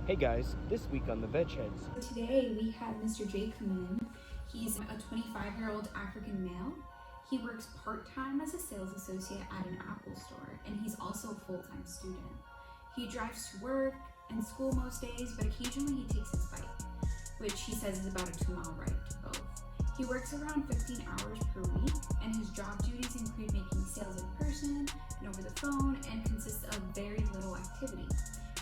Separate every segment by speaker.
Speaker 1: Hey guys, this week on the Veg Heads.
Speaker 2: Today we had Mr. J come in. He's a 25-year-old African male. He works part-time as a sales associate at an Apple store, and he's also a full-time student. He drives to work and school most days, but occasionally he takes his bike, which he says is about a 2-mile ride to both. He works around 15 hours per week, and his job duties include making sales in person and over the phone, and consists of very little activity.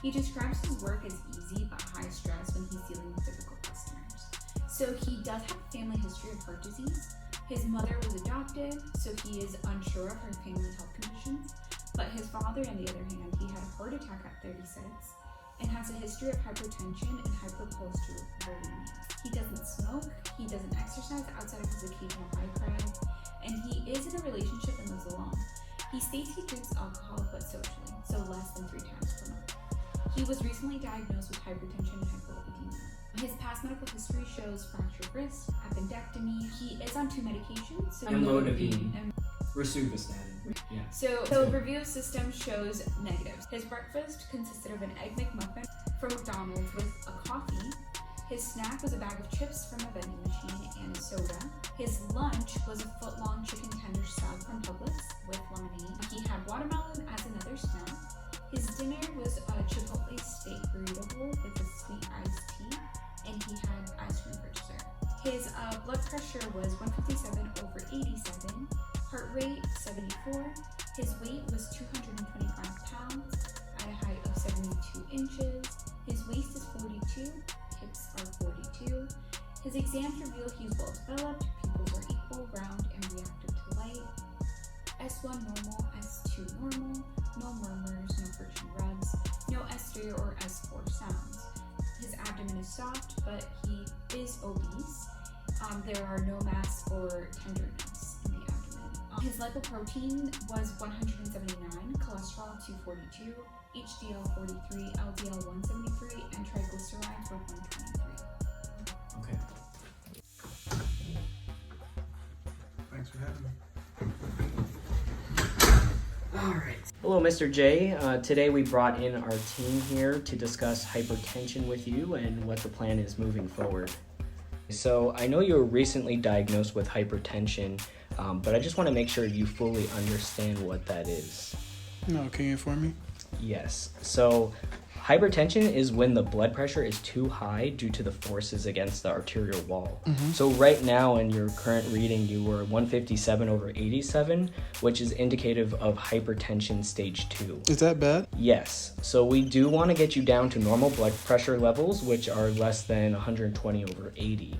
Speaker 2: He describes his work as easy but high stress when he's dealing with difficult customers. So he does have a family history of heart disease. His mother was adopted, so he is unsure of her family health conditions. But his father, on the other hand, he had a heart attack at 36 and has a history of hypertension and hypercholesterolemia. He doesn't smoke, he doesn't exercise outside of his occasional bike rides, and he is in a relationship and lives alone. He states he drinks alcohol but socially, so less than 3 times per month. He was recently diagnosed with hypertension and hyperlipidemia. His past medical history shows fractured wrist, appendectomy. He is on 2 medications. So
Speaker 3: Amlodipine. Rosuvastatin. Yeah.
Speaker 2: So review of system shows negatives. His breakfast consisted of an Egg McMuffin from McDonald's with a coffee. His snack was a bag of chips from a vending machine and a soda. His lunch was a foot-long chicken tender salad from Publix with lemonade. He had watermelon as another snack. His dinner was a Chipotle steak burrito bowl with a sweet iced tea, and he had ice cream for dessert. His blood pressure was 157/87, heart rate 74. His weight was 225 pounds at a height of 72 inches. His waist is 42, hips are 42. His exams reveal he's well developed, pupils are equal, round, and reactive to light. S1 normal, S2 normal, no murmurs, no friction rubs, no S3 or S4 sounds. His abdomen is soft, but he is obese. There are no mass or tenderness in the abdomen. His lipoprotein was 179, cholesterol 242, HDL 43, LDL 173, and triglycerides were 123.
Speaker 3: Okay.
Speaker 4: Thanks for having me.
Speaker 1: Alright. Hello Mr. J. Today we brought in our team here to discuss hypertension with you and what the plan is moving forward. So I know you were recently diagnosed with hypertension, but I just want to make sure you fully understand what that is.
Speaker 4: No, can you inform me?
Speaker 1: Yes. So hypertension is when the blood pressure is too high due to the forces against the arterial wall. So right now in your current reading, you were 157/87, which is indicative of hypertension stage 2.
Speaker 4: Is that bad?
Speaker 1: Yes. So we do want to get you down to normal blood pressure levels, which are less than 120/80.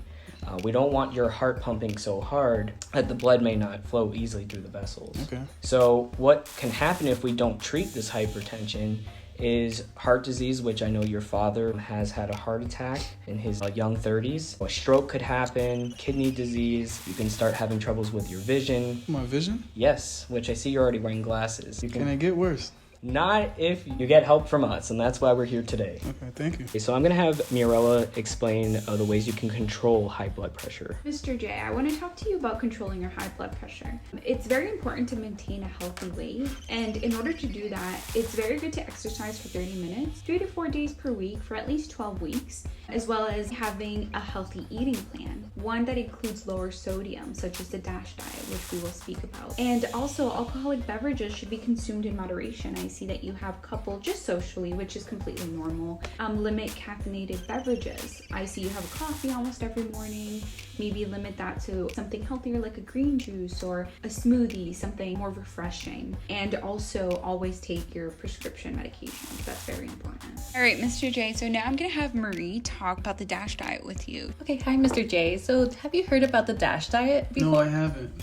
Speaker 1: We don't want your heart pumping so hard that the blood may not flow easily through the vessels.
Speaker 4: Okay.
Speaker 1: So what can happen if we don't treat this hypertension is heart disease, which I know your father has had a heart attack in his young 30s. A stroke could happen, kidney disease. You can start having troubles with your vision.
Speaker 4: My vision?
Speaker 1: Yes, which I see you're already wearing glasses.
Speaker 4: Can it get worse?
Speaker 1: Not if you get help from us, and that's why we're here today.
Speaker 4: Okay, thank you.
Speaker 1: Okay, so I'm going to have Mirella explain the ways you can control high blood pressure.
Speaker 2: Mr. J, I want to talk to you about controlling your high blood pressure. It's very important to maintain a healthy weight, and in order to do that, it's very good to exercise for 30 minutes, 3 to 4 days per week for at least 12 weeks, as well as having a healthy eating plan, one that includes lower sodium, such as the DASH diet, which we will speak about. And also, alcoholic beverages should be consumed in moderation. I see that you have a couple just socially, which is completely normal. Limit caffeinated beverages. I see you have a coffee almost every morning. Maybe limit that to something healthier like a green juice or a smoothie, something more refreshing. And also always take your prescription medications. That's very important.
Speaker 5: All right, Mr. J, so now I'm gonna have Marie talk about the DASH diet with you.
Speaker 6: Okay, hi Mr. J. So have you heard about the DASH diet before?
Speaker 4: No, I haven't.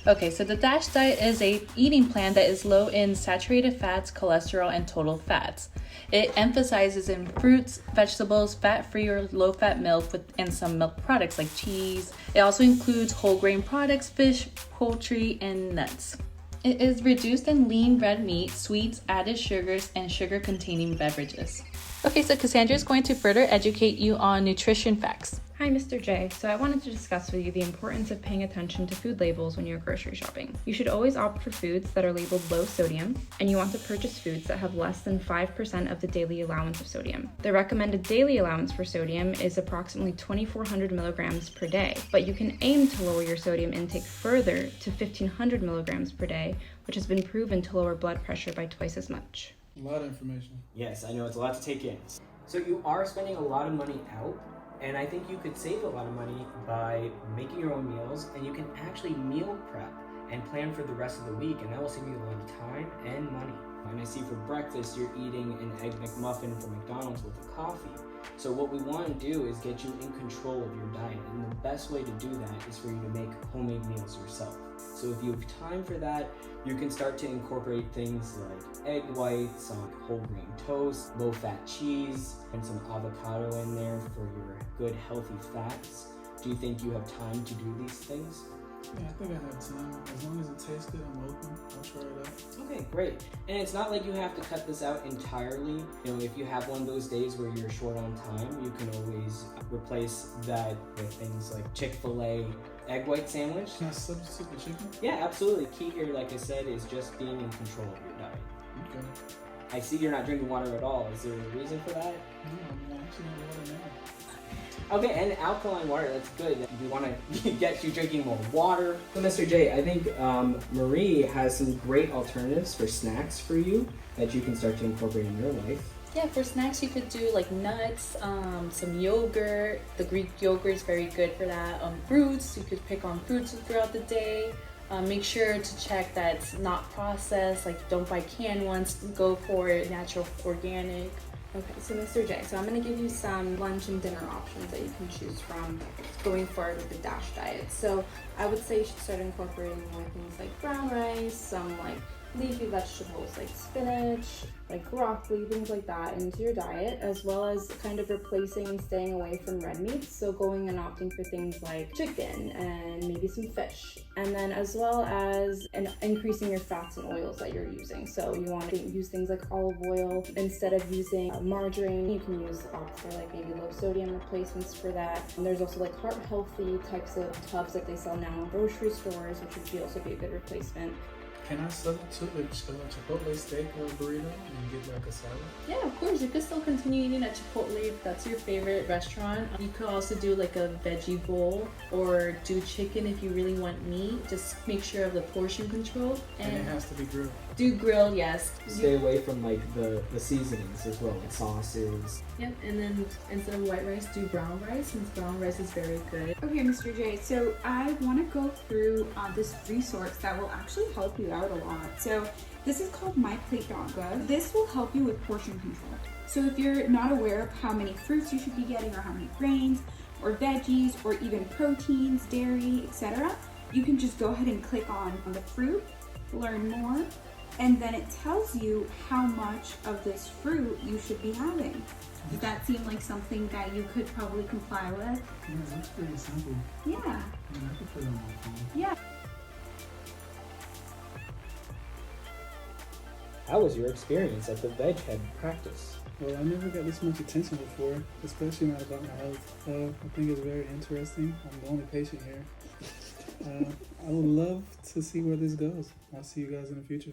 Speaker 6: Okay, so the DASH diet is a eating plan that is low in saturated fats, cholesterol, and total fats. It emphasizes in fruits, vegetables, fat-free or low-fat milk and some milk products like cheese. It also includes whole grain products, fish, poultry, and nuts. It is reduced in lean red meat, sweets, added sugars, and sugar-containing beverages. Okay, so Cassandra is going to further educate you on nutrition facts.
Speaker 7: Hi, Mr. J. So I wanted to discuss with you the importance of paying attention to food labels when you're grocery shopping. You should always opt for foods that are labeled low sodium, and you want to purchase foods that have less than 5% of the daily allowance of sodium. The recommended daily allowance for sodium is approximately 2,400 milligrams per day, but you can aim to lower your sodium intake further to 1,500 milligrams per day, which has been proven to lower blood pressure by twice as much.
Speaker 4: A lot of information.
Speaker 1: Yes, I know it's a lot to take in. So you are spending a lot of money out, and I think you could save a lot of money by making your own meals, and you can actually meal prep and plan for the rest of the week, and that will save you a lot of time and money. And I see for breakfast you're eating an Egg McMuffin from McDonald's with a coffee. So what we want to do is get you in control of your diet, and the best way to do that is for you to make homemade meals yourself. So if you have time for that, you can start to incorporate things like egg whites, some whole grain toast, low-fat cheese, and some avocado in there for your good healthy fats. Do you think you have time to do these things?
Speaker 4: Yeah, I think I have time. As long as it tastes good, I'm open. I'll try it out.
Speaker 1: Okay, great. And it's not like you have to cut this out entirely. You know, if you have one of those days where you're short on time, you can always replace that with things like Chick-fil-A egg white sandwich.
Speaker 4: Can I substitute the chicken?
Speaker 1: Yeah, absolutely. Key here, like I said, is just being in control of your diet.
Speaker 4: Okay.
Speaker 1: I see you're not drinking water at all. Is there a reason for that?
Speaker 4: No, I'm actually not water now.
Speaker 1: Okay, and alkaline water, that's good. We want to get you drinking more water. So Mr. J, I think Marie has some great alternatives for snacks for you that you can start to incorporate in your life.
Speaker 6: Yeah, for snacks you could do like nuts, some yogurt. The Greek yogurt is very good for that. Fruits, you could pick on fruits throughout the day. Make sure to check that it's not processed, like don't buy canned ones, go for natural, organic.
Speaker 2: Okay, so Mr. J, so I'm going to give you some lunch and dinner options that you can choose from going forward with the DASH diet. So I would say you should start incorporating more things like brown rice, some like leafy vegetables like spinach, like broccoli, things like that into your diet, as well as kind of replacing and staying away from red meats. So going and opting for things like chicken and maybe some fish. And then as well as increasing your fats and oils that you're using. So you want to use things like olive oil instead of using margarine. You can opt for like maybe low sodium replacements for that. And there's also like heart healthy types of tubs that they sell now in grocery stores, which would also be a good replacement.
Speaker 4: Can I substitute like a Chipotle steak or a burrito and get like a salad?
Speaker 6: Yeah, of course. You could still continue eating at Chipotle if that's your favorite restaurant. You could also do like a veggie bowl or do chicken if you really want meat. Just make sure of the portion control.
Speaker 4: And it has to be grilled.
Speaker 6: Do grilled, yes.
Speaker 1: Stay away from like the seasonings as well, like sauces.
Speaker 6: Yep, and then instead of white rice, do brown rice, since brown rice is very good.
Speaker 2: Okay, Mr. J, so I want to go through this resource that will actually help you out a lot. So this is called MyPlate.gov. This will help you with portion control. So if you're not aware of how many fruits you should be getting or how many grains or veggies or even proteins, dairy, etc., you can just go ahead and click on the fruit, learn more, and then it tells you how much of this fruit you should be having. Does that seem like something that you could probably comply with?
Speaker 4: Yeah, that's pretty simple.
Speaker 2: Yeah.
Speaker 4: Yeah, I could put it on my phone.
Speaker 2: Yeah.
Speaker 1: How was your experience at the Veg Head practice?
Speaker 4: Well, I never got this much attention before, especially not about my health. I think it's very interesting. I'm the only patient here. I would love to see where this goes. I'll see you guys in the future.